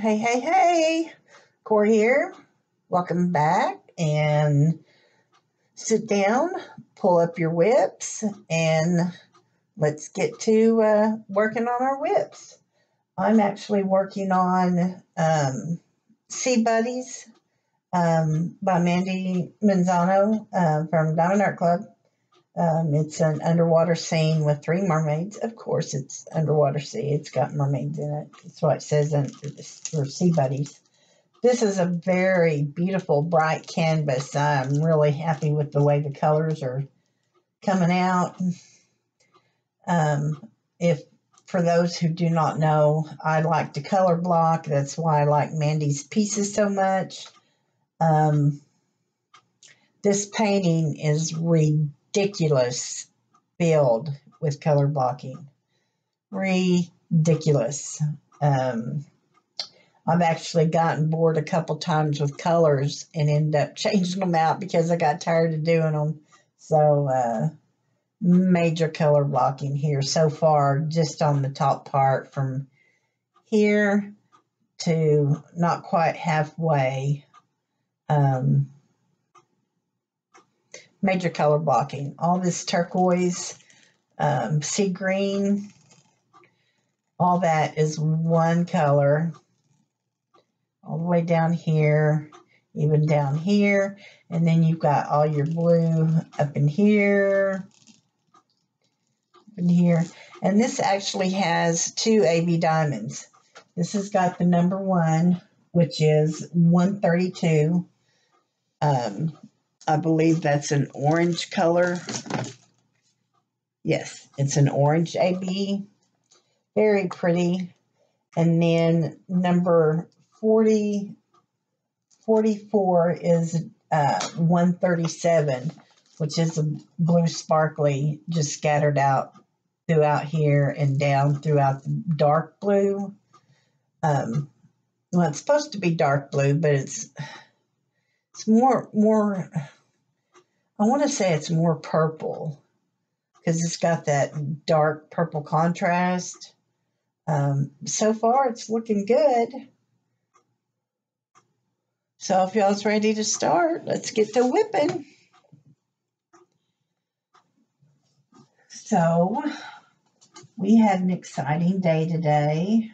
Hey, hey, hey. Corey here. Welcome back and sit down, pull up your whips, and let's get to working on our whips. I'm actually working on Sea Buddies by Mandy Manzano from Diamond Art Club. It's an underwater scene with 3 mermaids. Of course, it's underwater sea. It's got mermaids in it. That's what it says for Sea Buddies. This is a very beautiful, bright canvas. I'm really happy with the way the colors are coming out. If for those who do not know, I like to color block. That's why I like Mandy's pieces so much. This painting is ridiculous filled with color blocking. Ridiculous. I've actually gotten bored a couple times with colors and ended up changing them out because I got tired of doing them. So, major color blocking here so far, just on the top part from here to not quite halfway. Major color blocking. All this turquoise, sea green, all that is one color. All the way down here, even down here. And then you've got all your blue up in here, And this actually has 2 AB diamonds. This has got the number 1, which is 132. I believe that's an orange color. Yes, it's an orange AB. Very pretty. And then number 44 is 137, which is a blue sparkly just scattered out throughout here and down throughout the dark blue. Well, it's supposed to be dark blue, but it's more, I want to say it's more purple because it's got that dark purple contrast. So far, it's looking good. So if y'all's ready to start, let's get to whipping. So we had an exciting day today,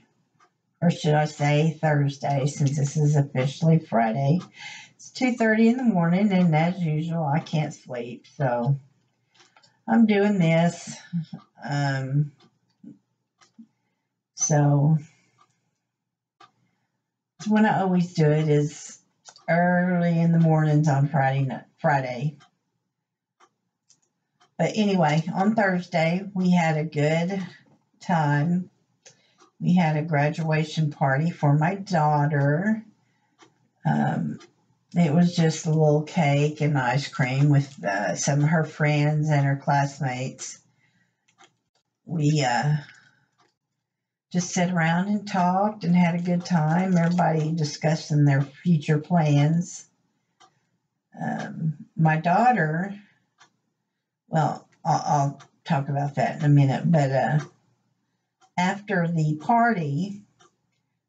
or should I say Thursday, since this is officially Friday. It's 2:30 in the morning, and as usual, I can't sleep, so I'm doing this. So when I always do it is early in the mornings on Friday. But anyway, on Thursday, we had a good time. We had a graduation party for my daughter. It was just a little cake and ice cream with some of her friends and her classmates. We just sat around and talked and had a good time. Everybody discussing their future plans. My daughter, well, I'll talk about that in a minute, but after the party,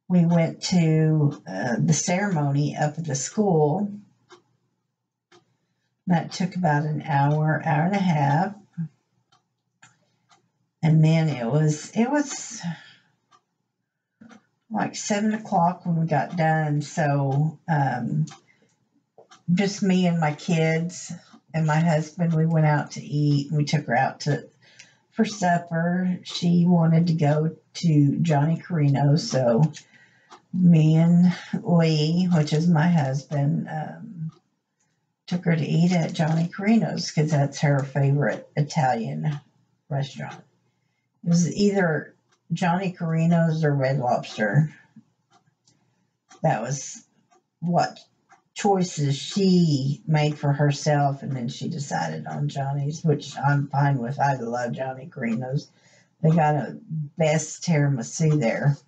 we went to the ceremony up at the school. That took about an hour and a half. And then it was like 7 o'clock when we got done. So just me and my kids and my husband, we went out to eat. We took her out for supper. She wanted to go to Johnny Carino's, so me and Lee, which is my husband, took her to eat at Johnny Carino's because that's her favorite Italian restaurant. It was either Johnny Carino's or Red Lobster. That was what choices she made for herself, and then she decided on Johnny's, which I'm fine with. I love Johnny Carino's. They got a best tiramisu there.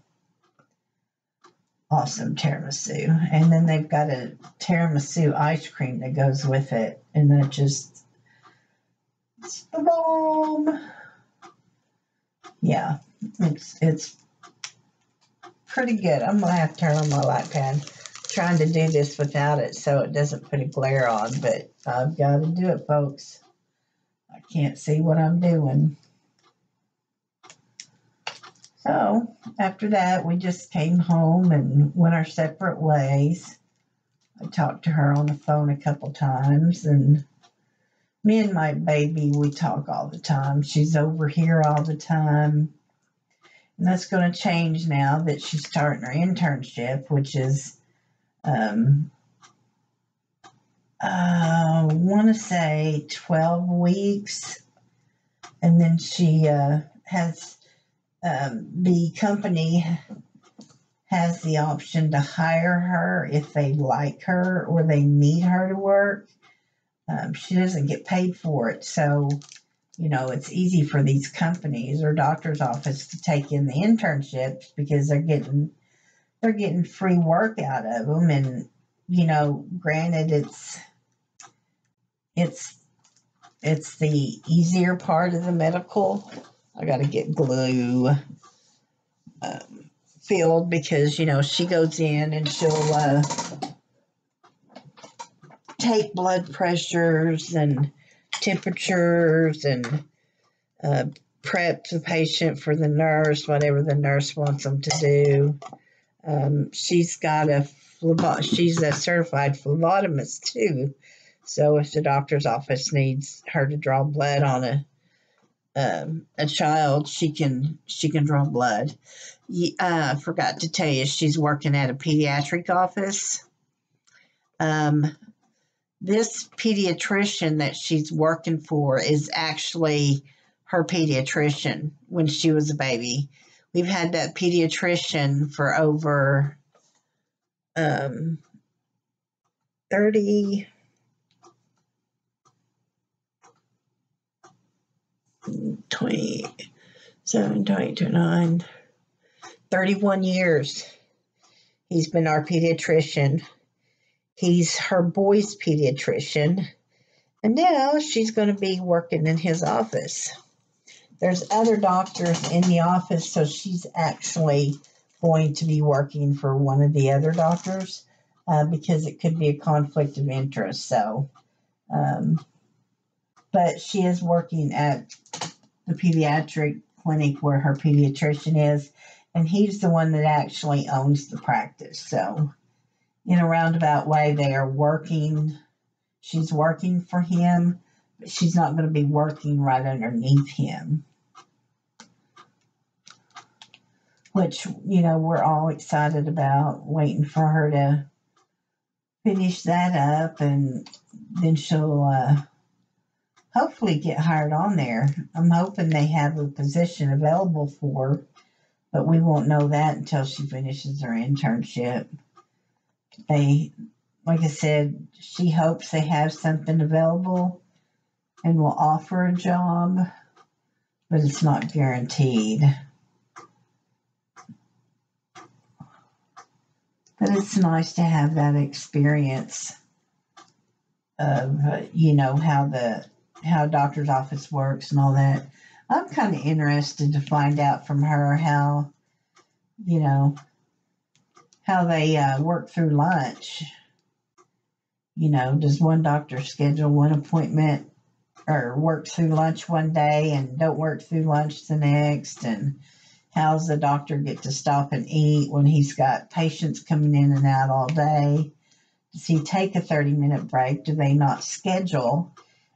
Awesome tiramisu. And then they've got a tiramisu ice cream that goes with it, and that just, it's the bomb. Yeah, it's pretty good. I'm going to have to turn on my light pad. Trying to do this without it so it doesn't put a glare on, but I've got to do it, folks. I can't see what I'm doing. So after that, we just came home and went our separate ways. I talked to her on the phone a couple times, and me and my baby, we talk all the time. She's over here all the time. And that's going to change now that she's starting her internship, which is, I want to say 12 weeks. And then she has, the company has the option to hire her if they like her or they need her to work. She doesn't get paid for it. So, you know, it's easy for these companies or doctor's office to take in the internships because they're getting free work out of them. And, you know, granted, it's the easier part of the medical. I got to get glue filled because, you know, she goes in and she'll take blood pressures and temperatures and prep the patient for the nurse, whatever the nurse wants them to do. She's a certified phlebotomist too. So if the doctor's office needs her to draw blood on a child, she can draw blood. I forgot to tell you, she's working at a pediatric office. This pediatrician that she's working for is actually her pediatrician when she was a baby. We've had that pediatrician for over 30, 27, 29, 31 years. He's been our pediatrician. He's her boy's pediatrician. And now she's going to be working in his office. There's other doctors in the office, so she's actually going to be working for one of the other doctors because it could be a conflict of interest. So, but she is working at the pediatric clinic where her pediatrician is, and he's the one that actually owns the practice. So, in a roundabout way, they are working. She's working for him, but she's not going to be working right underneath him. Which, you know, we're all excited about, waiting for her to finish that up, and then she'll hopefully get hired on there. I'm hoping they have a position available for her, but we won't know that until she finishes her internship. Like I said, she hopes they have something available and will offer a job, but it's not guaranteed. But it's nice to have that experience of, you know, how doctor's office works and all that. I'm kind of interested to find out from her how, you know, how they work through lunch. You know, does one doctor schedule one appointment or work through lunch one day and don't work through lunch the next? And how's the doctor get to stop and eat when he's got patients coming in and out all day? Does he take a 30-minute break? Do they not schedule?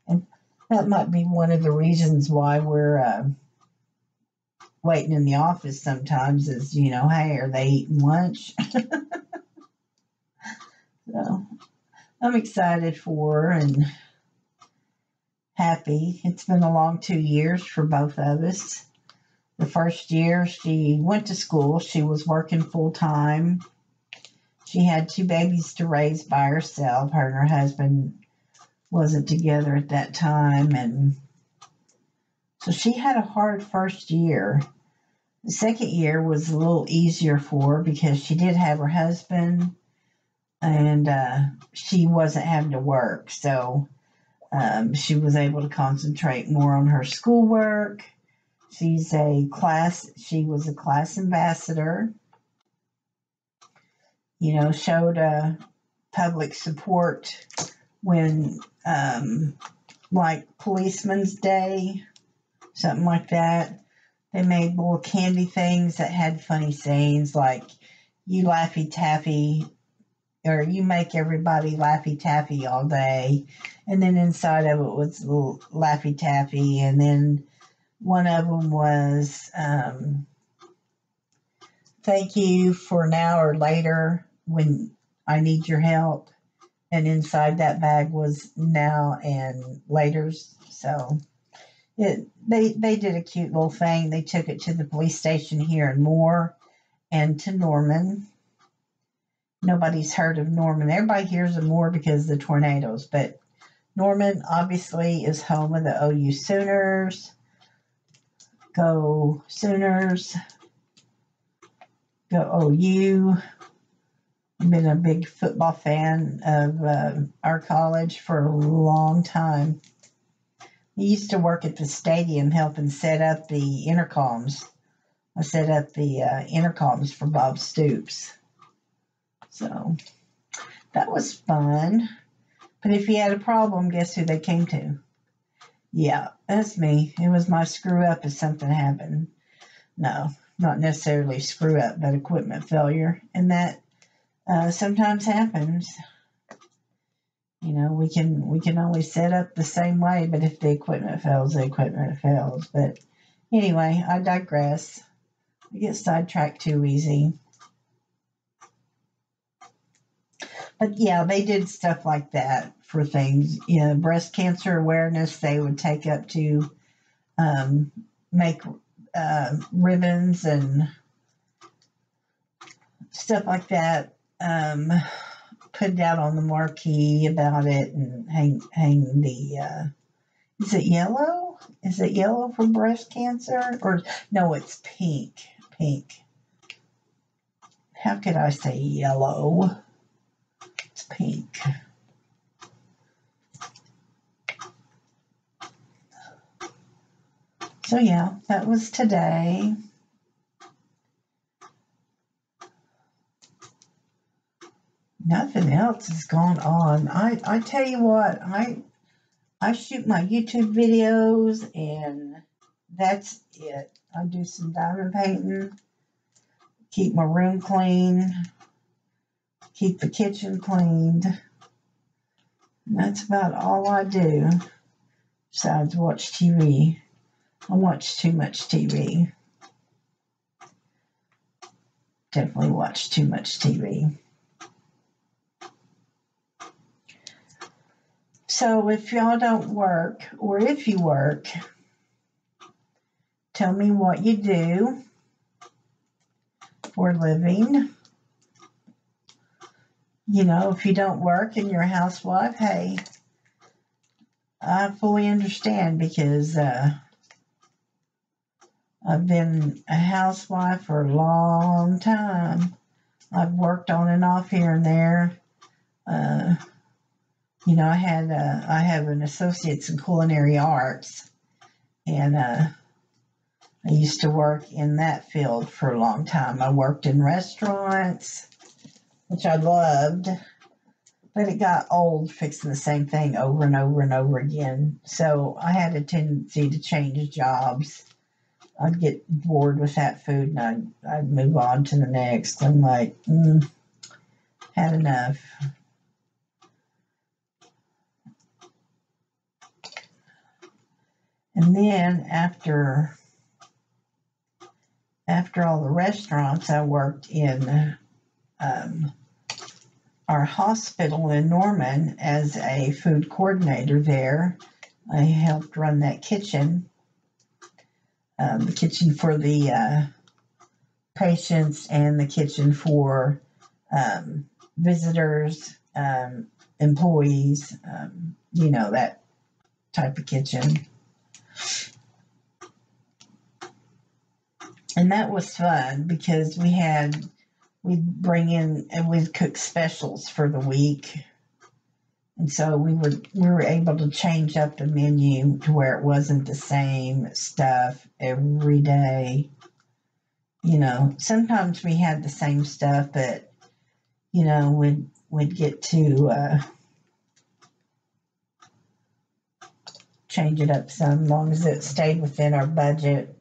And that might be one of the reasons why we're waiting in the office sometimes is, you know, hey, are they eating lunch? So I'm excited for her and happy. It's been a long 2 years for both of us. The first year she went to school, she was working full time. She had 2 babies to raise by herself. Her and her husband wasn't together at that time. And so she had a hard first year. The second year was a little easier for her because she did have her husband and she wasn't having to work. So she was able to concentrate more on her schoolwork. She was a class ambassador. showed public support when, like Policeman's Day, something like that. They made little candy things that had funny sayings like, you Laffy Taffy, or you make everybody Laffy Taffy all day. And then inside of it was little Laffy Taffy. And then one of them was, thank you for now or later when I need your help. And inside that bag was now and later's. So they did a cute little thing. They took it to the police station here in Moore and to Norman. Nobody's heard of Norman. Everybody hears of Moore because of the tornadoes, but Norman obviously is home of the OU Sooners. Go Sooners. Go OU. I've been a big football fan of our college for a long time. I used to work at the stadium helping set up the intercoms. I set up the intercoms for Bob Stoops. So that was fun. But if you had a problem, guess who they came to? Yeah, that's me. It was my screw up if something happened. No, not necessarily screw up, but equipment failure. And that sometimes happens. We can only set up the same way, but if the equipment fails, the equipment fails. But anyway, I digress. I get sidetracked too easy. But yeah, they did stuff like that for things. Breast cancer awareness, they would take up to make ribbons and stuff like that. Put it out on the marquee about it and hang the, is it yellow? Is it yellow for breast cancer? Or no, it's pink. Pink. How could I say yellow? It's pink. So yeah, that was today. Nothing else has gone on. I tell you what, I shoot my YouTube videos and that's it. I do some diamond painting, keep my room clean, keep the kitchen cleaned. And that's about all I do besides watch TV. I watch too much TV. Definitely watch too much TV. So if y'all don't work, or if you work, tell me what you do for a living. If you don't work and you're a housewife, hey, I fully understand because I've been a housewife for a long time. I've worked on and off here and there. I have an associate's in culinary arts, and I used to work in that field for a long time. I worked in restaurants, which I loved, but it got old fixing the same thing over and over and over again. So I had a tendency to change jobs. I'd get bored with that food and I'd move on to the next. I'm like, had enough. And then after all the restaurants, I worked in our hospital in Norman as a food coordinator there. I helped run that kitchen, the kitchen for the patients and the kitchen for visitors, employees, that type of kitchen. And that was fun because we'd bring in and we'd cook specials for the week. And so we were able to change up the menu to where it wasn't the same stuff every day. Sometimes we had the same stuff, but you know, would get to change it up some, as long as it stayed within our budget.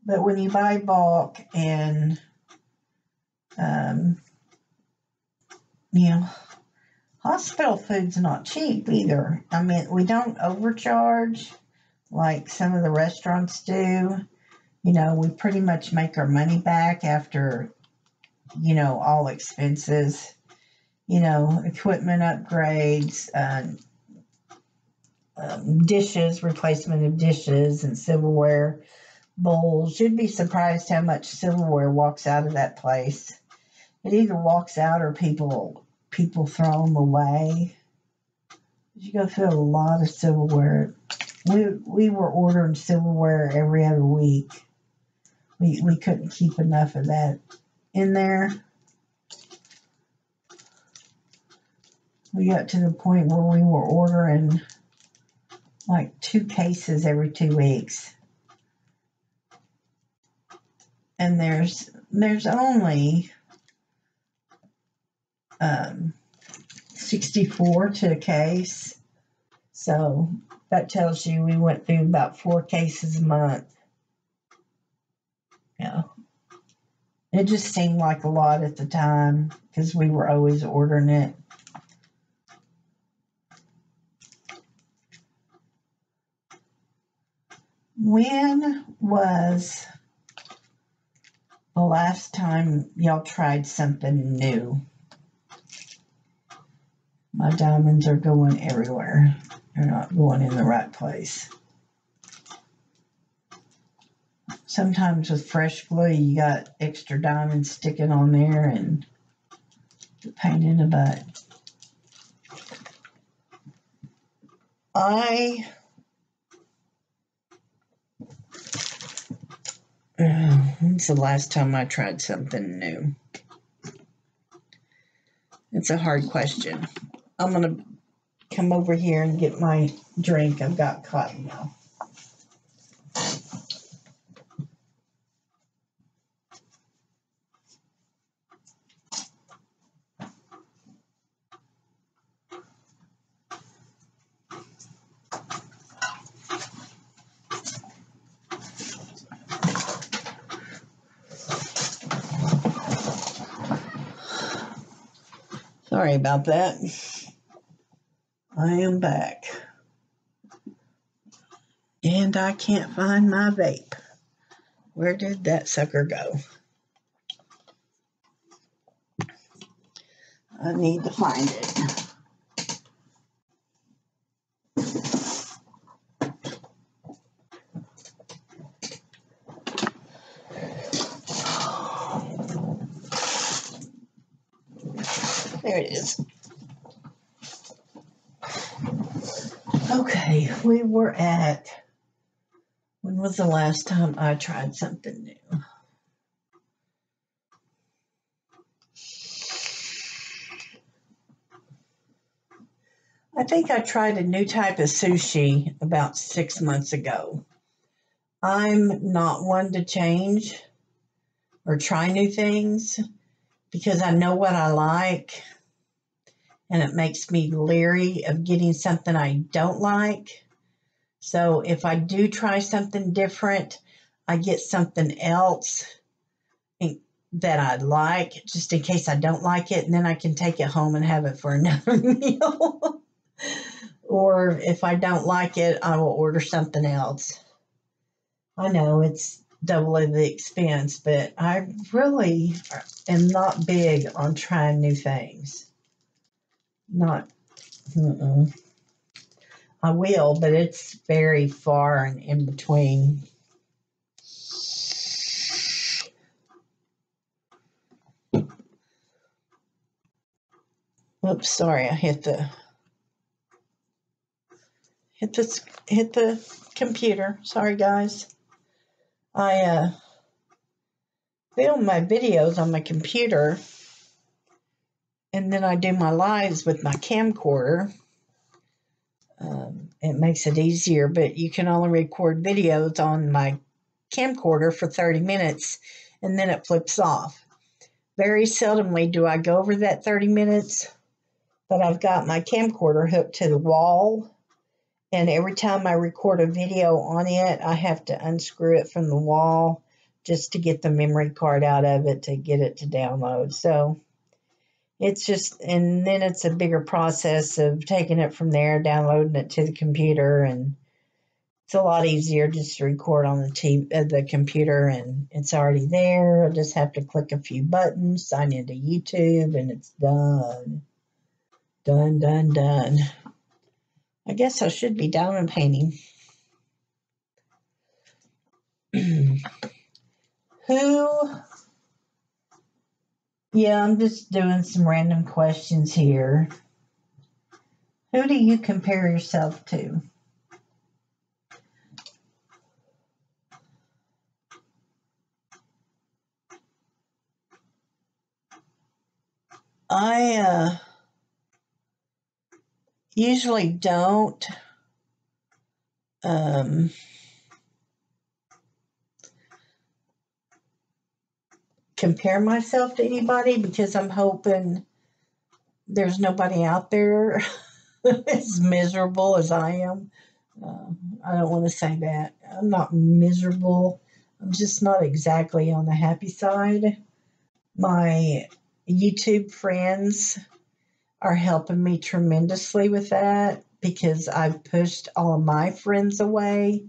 But when you buy bulk and, you know, hospital food's not cheap either. I mean, we don't overcharge like some of the restaurants do. You know, we pretty much make our money back after, you know, all expenses, you know, equipment upgrades, dishes, replacement of dishes and silverware, bowls. You'd be surprised how much silverware walks out of that place. It either walks out or people throw them away. You go through a lot of silverware. We were ordering silverware every other week. We couldn't keep enough of that in there. We got to the point where we were ordering like 2 cases every 2 weeks. And there's only 64 to a case. So that tells you we went through about 4 cases a month. Yeah. It just seemed like a lot at the time because we were always ordering it. When was the last time y'all tried something new? My diamonds are going everywhere. They're not going in the right place. Sometimes with fresh glue, you got extra diamonds sticking on there and the pain in the butt. When's the last time I tried something new? It's a hard question. I'm going to come over here and get my drink. I've got cotton now. Sorry about that. I am back. And I can't find my vape. Where did that sucker go? I need to find it. There it is. Okay, we were at, when was the last time I tried something new? I think I tried a new type of sushi about 6 months ago. I'm not one to change or try new things because I know what I like, and it makes me leery of getting something I don't like. So if I do try something different, I get something else that I like, just in case I don't like it, and then I can take it home and have it for another meal. Or if I don't like it, I will order something else. I know it's double the expense, but I really am not big on trying new things. Not, I will, but it's very far and in between. Oops, sorry, I hit the computer. Sorry, guys. I film my videos on my computer, and then I do my lives with my camcorder. It makes it easier, but you can only record videos on my camcorder for 30 minutes, and then it flips off. Very seldomly do I go over that 30 minutes, but I've got my camcorder hooked to the wall, and every time I record a video on it, I have to unscrew it from the wall just to get the memory card out of it to get it to download. So it's just, and then it's a bigger process of taking it from there, downloading it to the computer, and it's a lot easier just to record on the computer, and it's already there. I just have to click a few buttons, sign into YouTube, and it's done. Done, done, done. I guess I should be diamond painting. Yeah, I'm just doing some random questions here. Who do you compare yourself to? I usually don't compare myself to anybody, because I'm hoping there's nobody out there as miserable as I am. I don't want to say that. I'm not miserable. I'm just not exactly on the happy side. My YouTube friends are helping me tremendously with that, because I've pushed all of my friends away.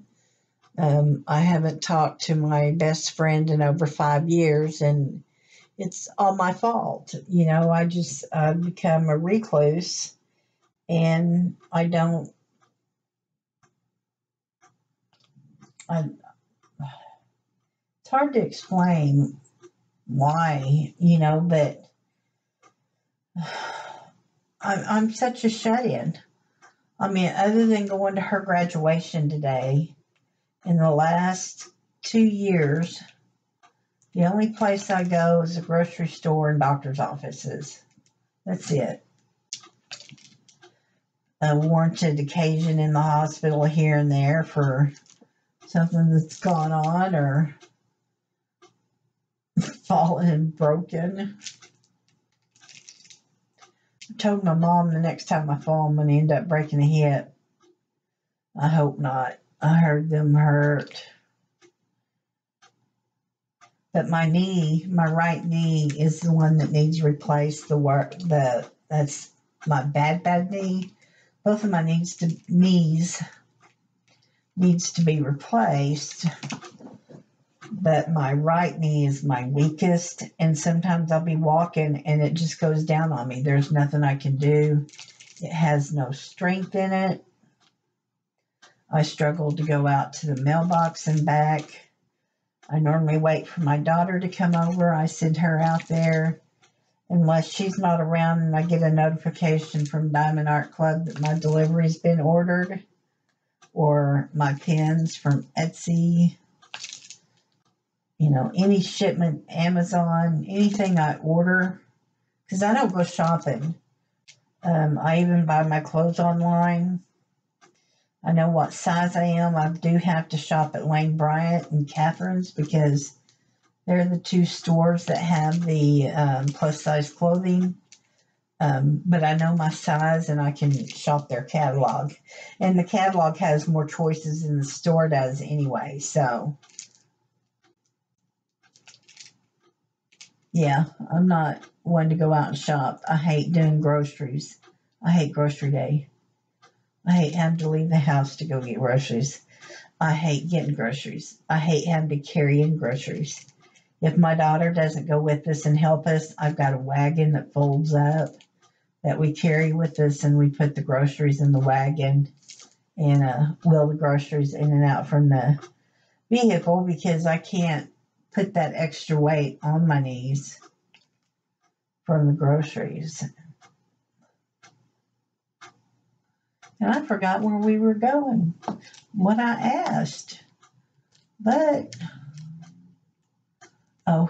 I haven't talked to my best friend in over 5 years, and it's all my fault. I've become a recluse, and it's hard to explain why, but I'm such a shut-in. I mean, other than going to her graduation today, in the last 2 years, the only place I go is a grocery store and doctor's offices. That's it. A warranted occasion in the hospital here and there for something that's gone on or fallen and broken. I told my mom the next time I fall, I'm going to end up breaking a hip. I hope not. I heard them hurt. But my right knee is the one that needs replaced. That's my bad knee. Both of my knees needs to be replaced. But my right knee is my weakest, and sometimes I'll be walking and it just goes down on me. There's nothing I can do. It has no strength in it. I struggle to go out to the mailbox and back. I normally wait for my daughter to come over. I send her out there. Unless she's not around and I get a notification from Diamond Art Club that my delivery's been ordered, or my pins from Etsy, any shipment, Amazon, anything I order, because I don't go shopping. I even buy my clothes online. I know what size I am. I do have to shop at Lane Bryant and Catherine's, because they're the two stores that have the plus size clothing. But I know my size and I can shop their catalog. And the catalog has more choices than the store does anyway. So, yeah, I'm not one to go out and shop. I hate doing groceries. I hate grocery day. I hate having to leave the house to go get groceries. I hate getting groceries. I hate having to carry in groceries. If my daughter doesn't go with us and help us, I've got a wagon that folds up that we carry with us, and we put the groceries in the wagon and wheel the groceries in and out from the vehicle, because I can't put that extra weight on my knees from the groceries. And I forgot where we were going, what I asked. But,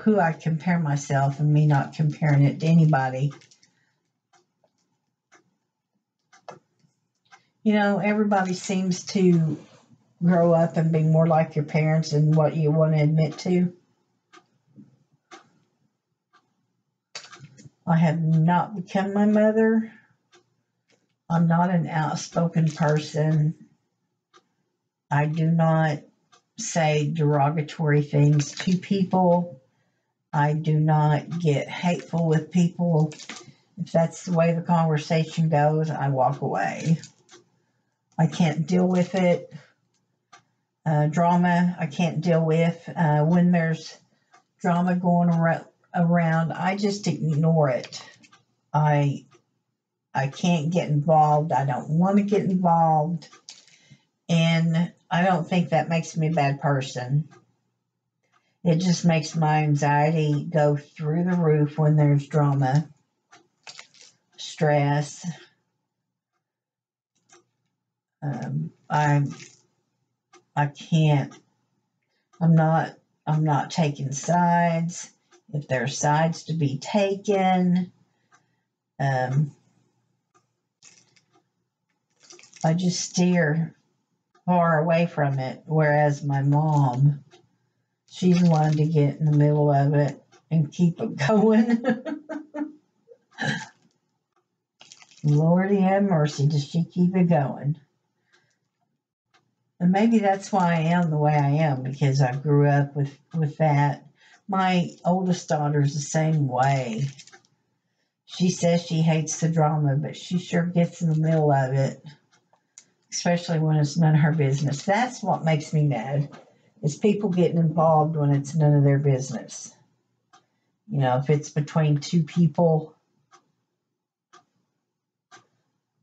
who I compare myself, and me not comparing it to anybody. Everybody seems to grow up and be more like your parents than what you want to admit to. I have not become my mother. I'm not an outspoken person. I do not say derogatory things to people. I do not get hateful with people. If that's the way the conversation goes, I walk away. I can't deal with it. Drama, I can't deal with. When there's drama going around, I just ignore it. I can't get involved. I don't want to get involved. And I don't think that makes me a bad person. It just makes my anxiety go through the roof when there's drama, stress. I can't. I'm not taking sides. If there are sides to be taken, I just steer far away from it. Whereas my mom, she's wanted to get in the middle of it and keep it going. Lordy have mercy, does she keep it going? And maybe that's why I am the way I am, because I grew up with that. My oldest daughter's the same way. She says she hates the drama, but she sure gets in the middle of it, especially when it's none of her business. That's what makes me mad, is people getting involved when it's none of their business. You know, if it's between two people,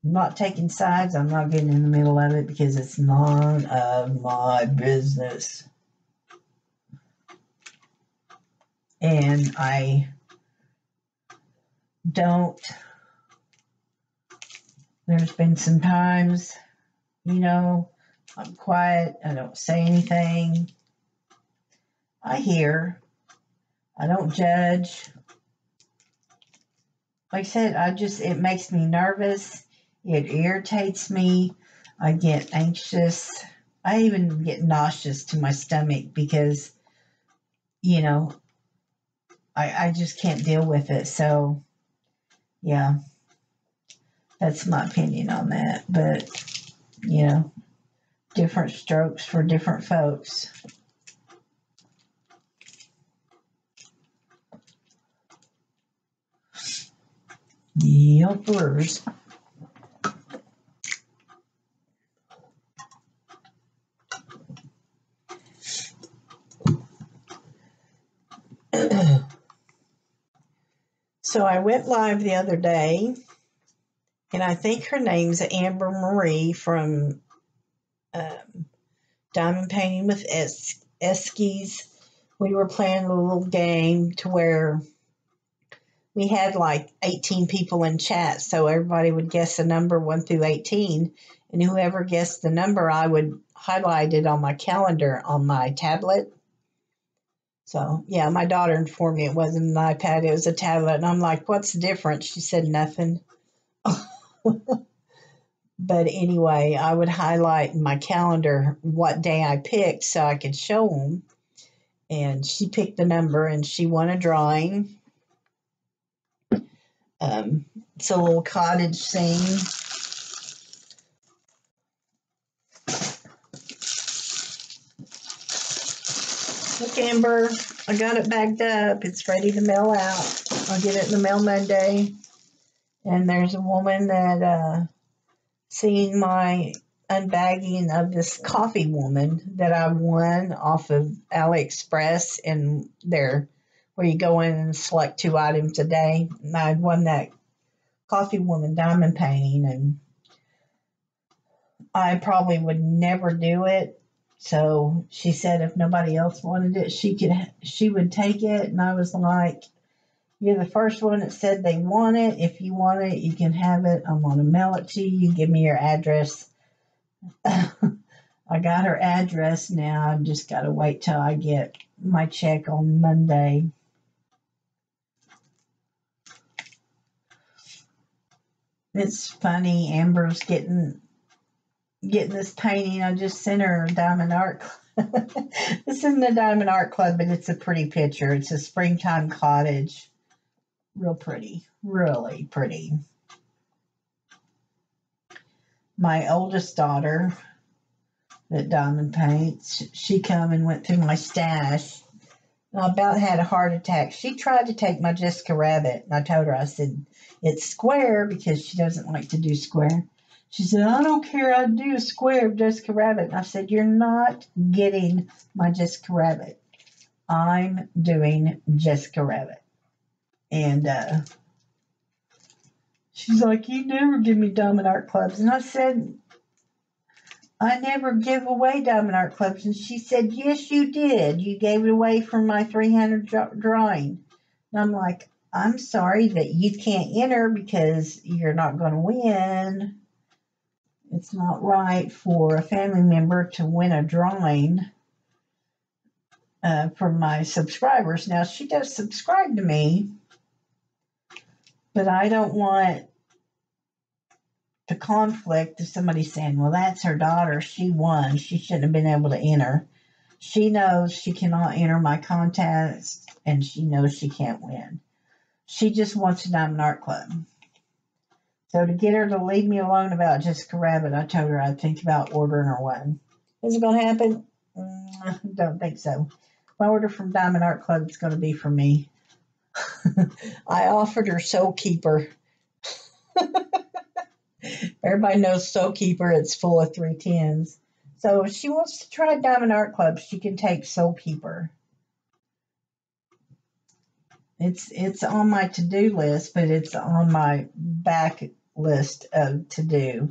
I'm not taking sides. I'm not getting in the middle of it because it's none of my business. And I don't, there's been some times, you know, I'm quiet. I don't say anything. I hear. I don't judge. Like I said, it makes me nervous. It irritates me. I get anxious. I even get nauseous to my stomach because, you know, I just can't deal with it. So, yeah, that's my opinion on that. But, you know, different strokes for different folks. Yuppers. So I went live the other day, and I think her name's Amber Marie from Diamond Painting with Eskies. We were playing a little game to where we had like 18 people in chat, so everybody would guess a number 1 through 18, and whoever guessed the number, I would highlight it on my calendar on my tablet. So, yeah, my daughter informed me it wasn't an iPad, it was a tablet. And I'm like, what's the difference? She said nothing. But anyway, I would highlight in my calendar what day I picked so I could show them. And she picked the number and she won a drawing. It's a little cottage scene. Look, Amber, I got it bagged up. It's ready to mail out. I'll get it in the mail Monday. And there's a woman that seen my unbagging of this coffee woman that I won off of AliExpress, and there where you go in and select 2 items a day. And I won that coffee woman diamond painting, and I probably would never do it. So she said if nobody else wanted it, she would take it. And I was like, you're the first one that said they want it. If you want it, you can have it. I'm going to mail it to you. Give me your address. I got her address now. I've just got to wait till I get my check on Monday. It's funny. Amber's getting this painting. I just sent her Diamond Art Club. This isn't a Diamond Art Club, but it's a pretty picture. It's a springtime cottage. Real pretty. Really pretty. My oldest daughter that diamond paints, she come and went through my stash. I about had a heart attack. She tried to take my Jessica Rabbit, and I told her, I said, it's square because she doesn't like to do square. She said, I don't care. I'd do a square of Jessica Rabbit. And I said, you're not getting my Jessica Rabbit. I'm doing Jessica Rabbit. And she's like, you never give me Diamond Art Clubs. And I said, I never give away Diamond Art Clubs. And she said, yes, you did. You gave it away for my 300 drawing. And I'm like, I'm sorry that you can't enter because you're not going to win. It's not right for a family member to win a drawing from my subscribers. Now, she does subscribe to me, but I don't want the conflict of somebody saying, well, that's her daughter. She won. She shouldn't have been able to enter. She knows she cannot enter my contest, and she knows she can't win. She just wants a Diamond Art Club. So to get her to leave me alone about Jessica Rabbit, I told her I'd think about ordering her one. Is it going to happen? Don't think so. If I order from Diamond Art Club, it's going to be for me. I offered her Soul Keeper. Everybody knows Soul Keeper. It's full of 310s. So if she wants to try Diamond Art Club, she can take Soul Keeper. It's on my to-do list, but it's on my back list of to-do.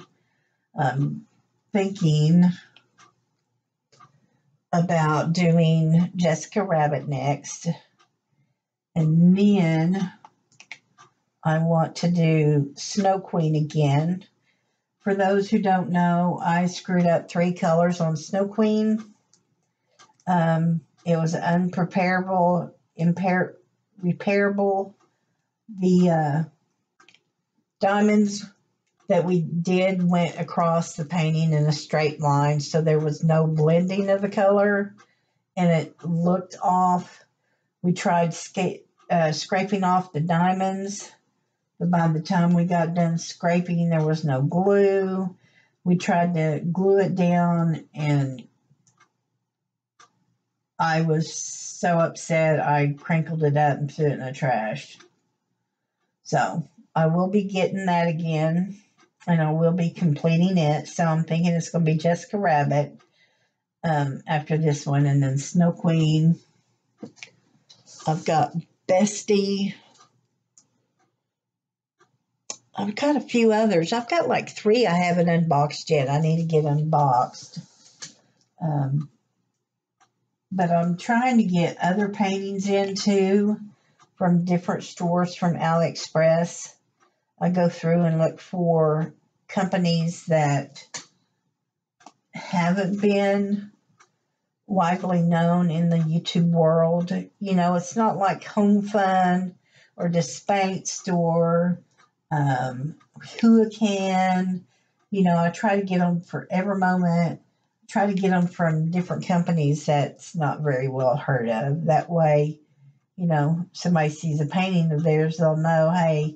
I'm thinking about doing Jessica Rabbit next. And then I want to do Snow Queen again. For those who don't know, I screwed up 3 colors on Snow Queen. It was unpreparable, repairable. The diamonds that we did went across the painting in a straight line, so there was no blending of the color, and it looked off. We tried scraping off the diamonds, but by the time we got done scraping, there was no glue. We tried to glue it down, and I was so upset I crinkled it up and threw it in the trash. So I will be getting that again, and I will be completing it. So I'm thinking it's going to be Jessica Rabbit after this one, and then Snow Queen. I've got Bestie. I've got a few others. I've got like 3 I haven't unboxed yet. I need to get unboxed. But I'm trying to get other paintings in too from different stores from AliExpress. I go through and look for companies that haven't been widely known in the YouTube world. You know, it's not like Home Fun or Despaint Store, Huracan. You know, I try to get them for Every Moment. Try to get them from different companies that's not very well heard of. That way, you know, somebody sees a painting of theirs, they'll know, hey,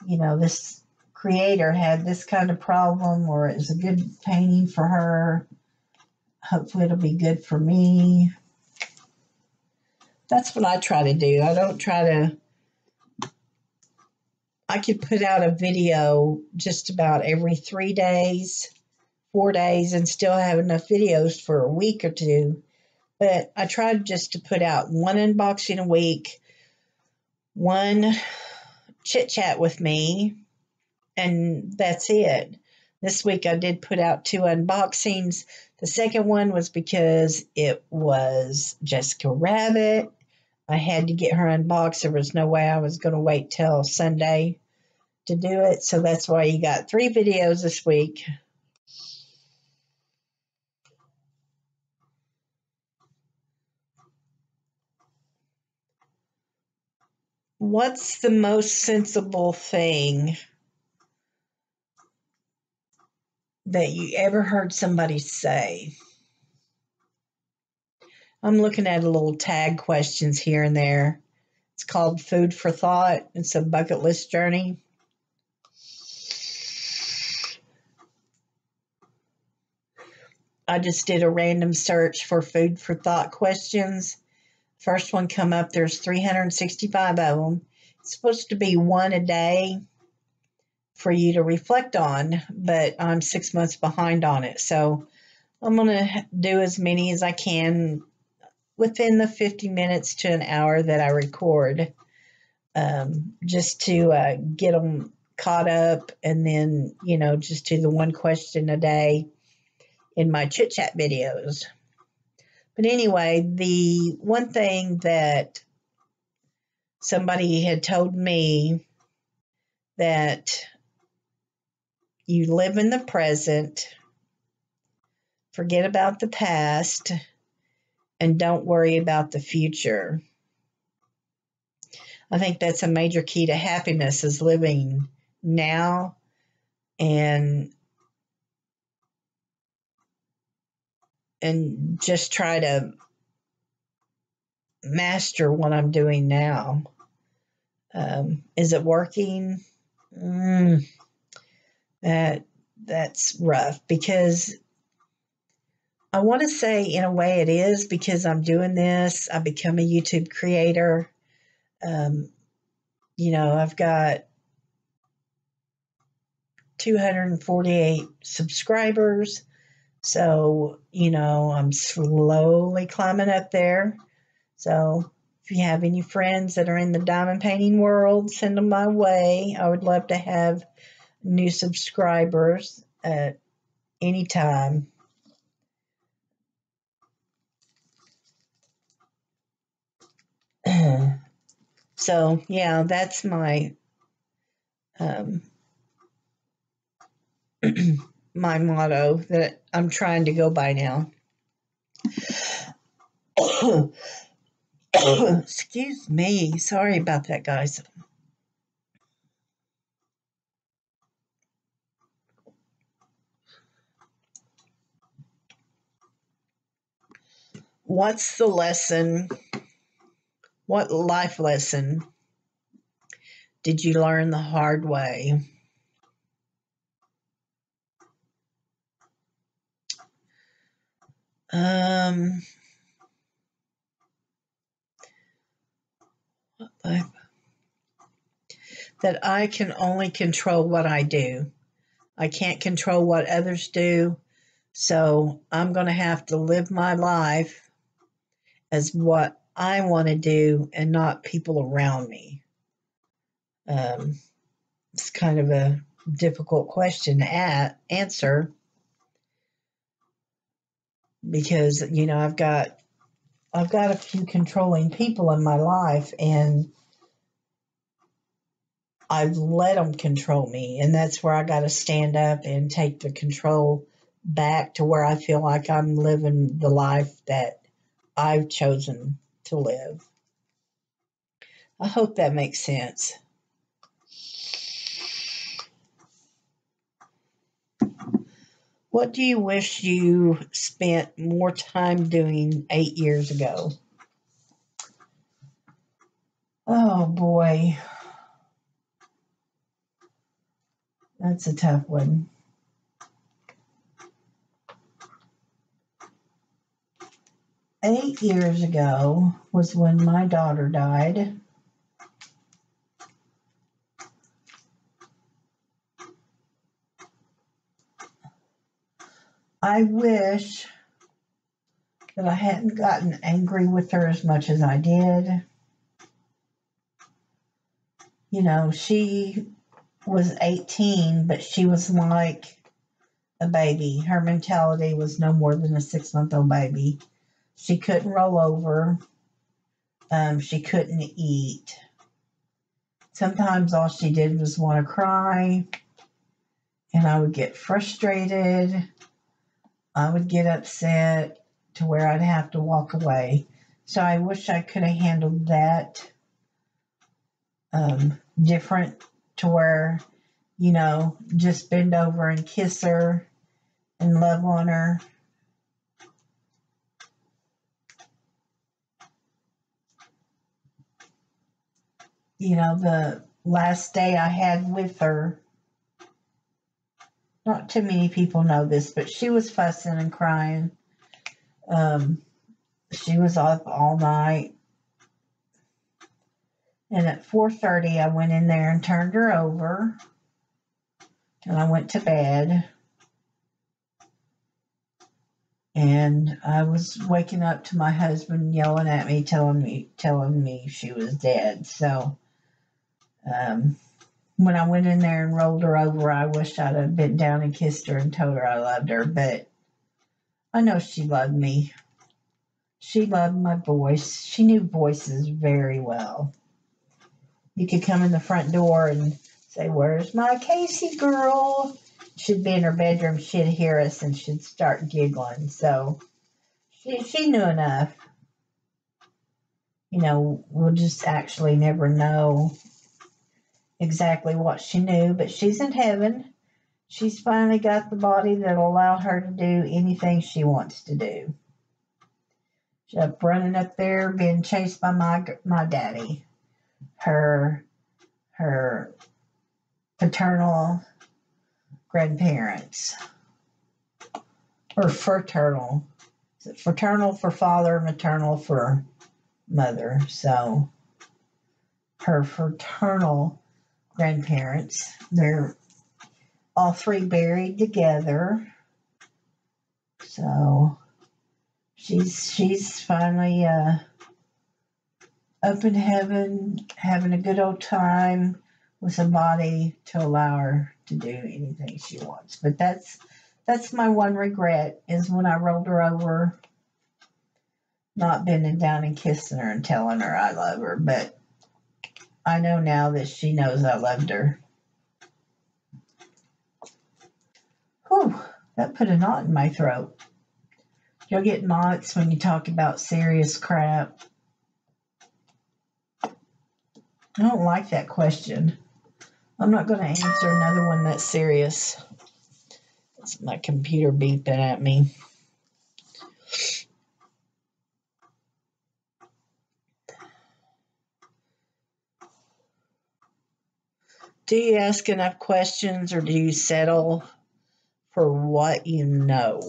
you know, this creator had this kind of problem, or it was a good painting for her. Hopefully it'll be good for me. That's what I try to do. I don't try to... I could put out a video just about every 3 days, 4 days, and still have enough videos for a week or 2. But I tried just to put out 1 unboxing a week, 1 chit chat with me, and that's it. This week I did put out 2 unboxings. The second one was because it was Jessica Rabbit. I had to get her unboxed. There was no way I was going to wait till Sunday to do it. So that's why you got 3 videos this week. What's the most sensible thing that you ever heard somebody say? I'm looking at a little tag questions here and there. It's called Food for Thought. It's a bucket list journey. I just did a random search for food for thought questions. First one come up, there's 365 of them. It's supposed to be one a day for you to reflect on, but I'm 6 months behind on it. So I'm going to do as many as I can within the 50 minutes to an hour that I record, just to get them caught up, and then, just do the one question a day in my chit chat videos. But anyway, the one thing that somebody had told me, that you live in the present, forget about the past, and don't worry about the future. I think that's a major key to happiness, is living now and just try to master what I'm doing now. Is it working? That's rough, because I want to say in a way it is, because I'm doing this. I become a YouTube creator. I've got 248 subscribers. So, I'm slowly climbing up there. So if you have any friends that are in the diamond painting world, send them my way. I would love to have new subscribers at any time. So, yeah, that's my my motto that I'm trying to go by now. Excuse me. Sorry about that, guys. What's the lesson? What life lesson did you learn the hard way? That I can only control what I do. I can't control what others do. So I'm going to have to live my life as what I want to do, and not people around me. It's kind of a difficult question to answer, because I've got a few controlling people in my life, and I've let them control me, and that's where I got to stand up and take the control back to where I feel like I'm living the life that I've chosen to live. I hope that makes sense. What do you wish you spent more time doing 8 years ago? Oh boy. That's a tough one. 8 years ago was when my daughter died. I wish that I hadn't gotten angry with her as much as I did. She was 18, but she was like a baby. Her mentality was no more than a 6-month-old baby. She couldn't roll over. She couldn't eat. Sometimes all she did was want to cry, and I would get frustrated. I would get upset to where I'd have to walk away. So I wish I could have handled that different, to where, just bend over and kiss her and love on her. the last day I had with her, not too many people know this, but she was fussing and crying. She was up all night. And at 4:30, I went in there and turned her over. And I went to bed. And I was waking up to my husband yelling at me, telling me she was dead. So when I went in there and rolled her over, I wish I'd have bent down and kissed her and told her I loved her. But I know she loved me. She loved my voice. She knew voices very well. You could come in the front door and say, "Where's my Casey girl?" She'd be in her bedroom. She'd hear us and she'd start giggling. So she knew enough. We'll just actually never know exactly what she knew, but she's in heaven. She's finally got the body that'll allow her to do anything she wants to do. She's up running up there, being chased by my daddy, her paternal grandparents, or fraternal. Is it fraternal for father, maternal for mother? So her fraternal grandparents, they're all three buried together. So she's finally up in heaven, having a good old time with a body to allow her to do anything she wants. But that's my one regret, is when I rolled her over, not bending down and kissing her and telling her I love her. But I know now that she knows I loved her. Whew, that put a knot in my throat. You'll get knots when you talk about serious crap. I don't like that question. I'm not going to answer another one that's serious. It's my computer beeping at me. Do you ask enough questions, or do you settle for what you know?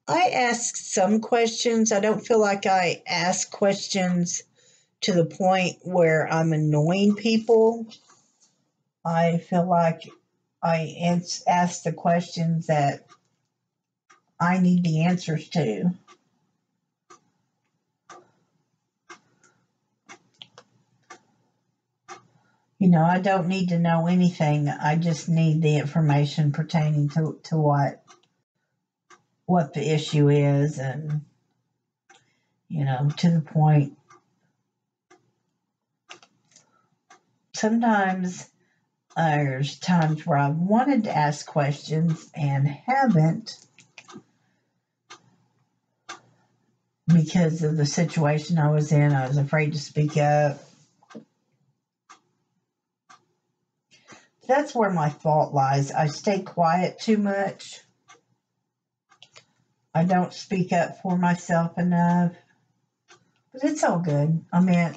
I ask some questions. I don't feel like I ask questions to the point where I'm annoying people. I feel like I ask the questions that I need the answers to. I don't need to know anything. I just need the information pertaining to what the issue is, and to the point. Sometimes there's times where I've wanted to ask questions and haven't, because of the situation I was in. I was afraid to speak up. That's where my fault lies. I stay quiet too much. I don't speak up for myself enough. But it's all good. I mean,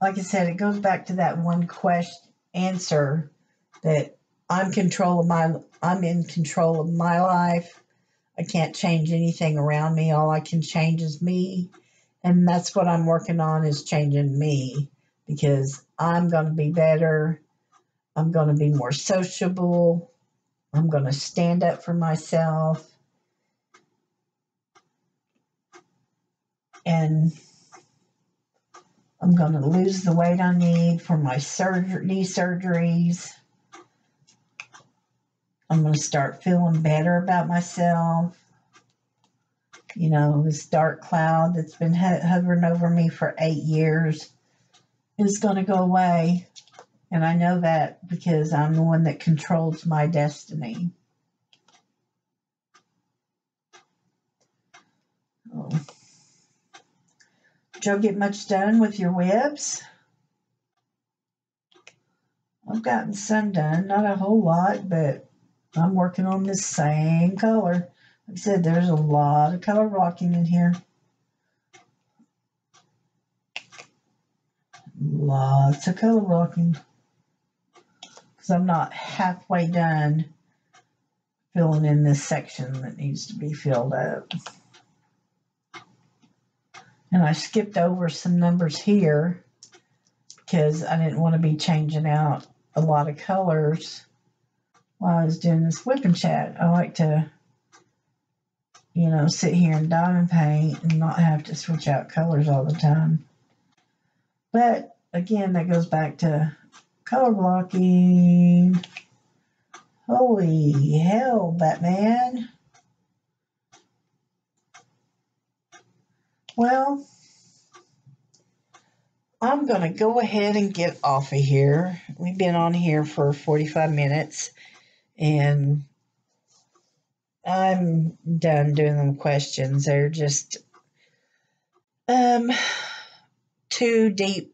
like I said, it goes back to that one answer that I'm in control of my life. I can't change anything around me. All I can change is me. And that's what I'm working on, is changing me, because I'm going to be better. I'm going to be more sociable. I'm going to stand up for myself. And I'm going to lose the weight I need for my knee surgeries. I'm going to start feeling better about myself. This dark cloud that's been hovering over me for 8 years is going to go away. And I know that because I'm the one that controls my destiny. Oh. Did y'all get much done with your webs? I've gotten some done, not a whole lot, but I'm working on this same color. Like I said, there's a lot of color blocking in here. Lots of color blocking. Because I'm not halfway done filling in this section that needs to be filled up. And I skipped over some numbers here because I didn't want to be changing out a lot of colors while I was doing this whip and chat. I like to, you know, sit here and diamond paint and not have to switch out colors all the time. But again, that goes back to color blocking. Holy hell, Batman. Well, I'm going to go ahead and get off of here. We've been on here for 45 minutes, and I'm done doing them questions. They're just too deep,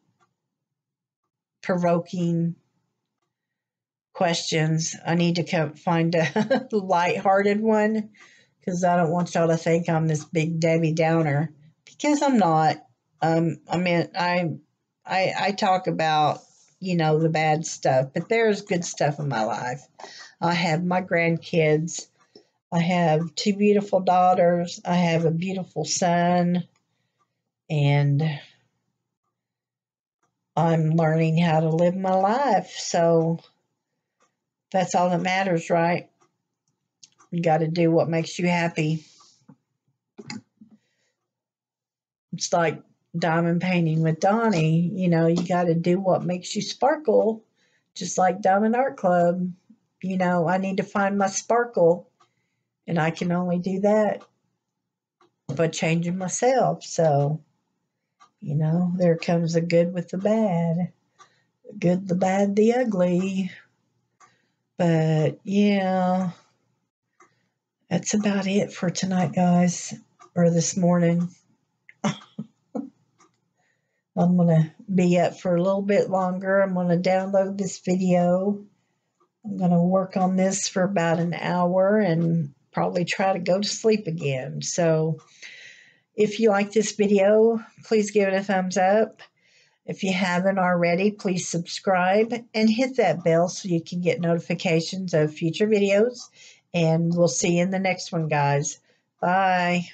provoking questions. I need to find a lighthearted one, because I don't want y'all to think I'm this big Debbie Downer, because I'm not. I mean, I talk about, you know, the bad stuff, but there's good stuff in my life. I have my grandkids. I have 2 beautiful daughters. I have a beautiful son. And I'm learning how to live my life. So that's all that matters, right? You got to do what makes you happy. It's like diamond painting with Donnie. You know, you got to do what makes you sparkle, just like Diamond Art Club. You know, I need to find my sparkle, and I can only do that by changing myself. So, you know, there comes the good with the bad. The good, the bad, the ugly. But, yeah, that's about it for tonight, guys, or this morning. I'm going to be up for a little bit longer. I'm going to download this video. I'm going to work on this for about an hour and probably try to go to sleep again. So if you like this video, please give it a thumbs up. If you haven't already, please subscribe and hit that bell so you can get notifications of future videos. And we'll see you in the next one, guys. Bye.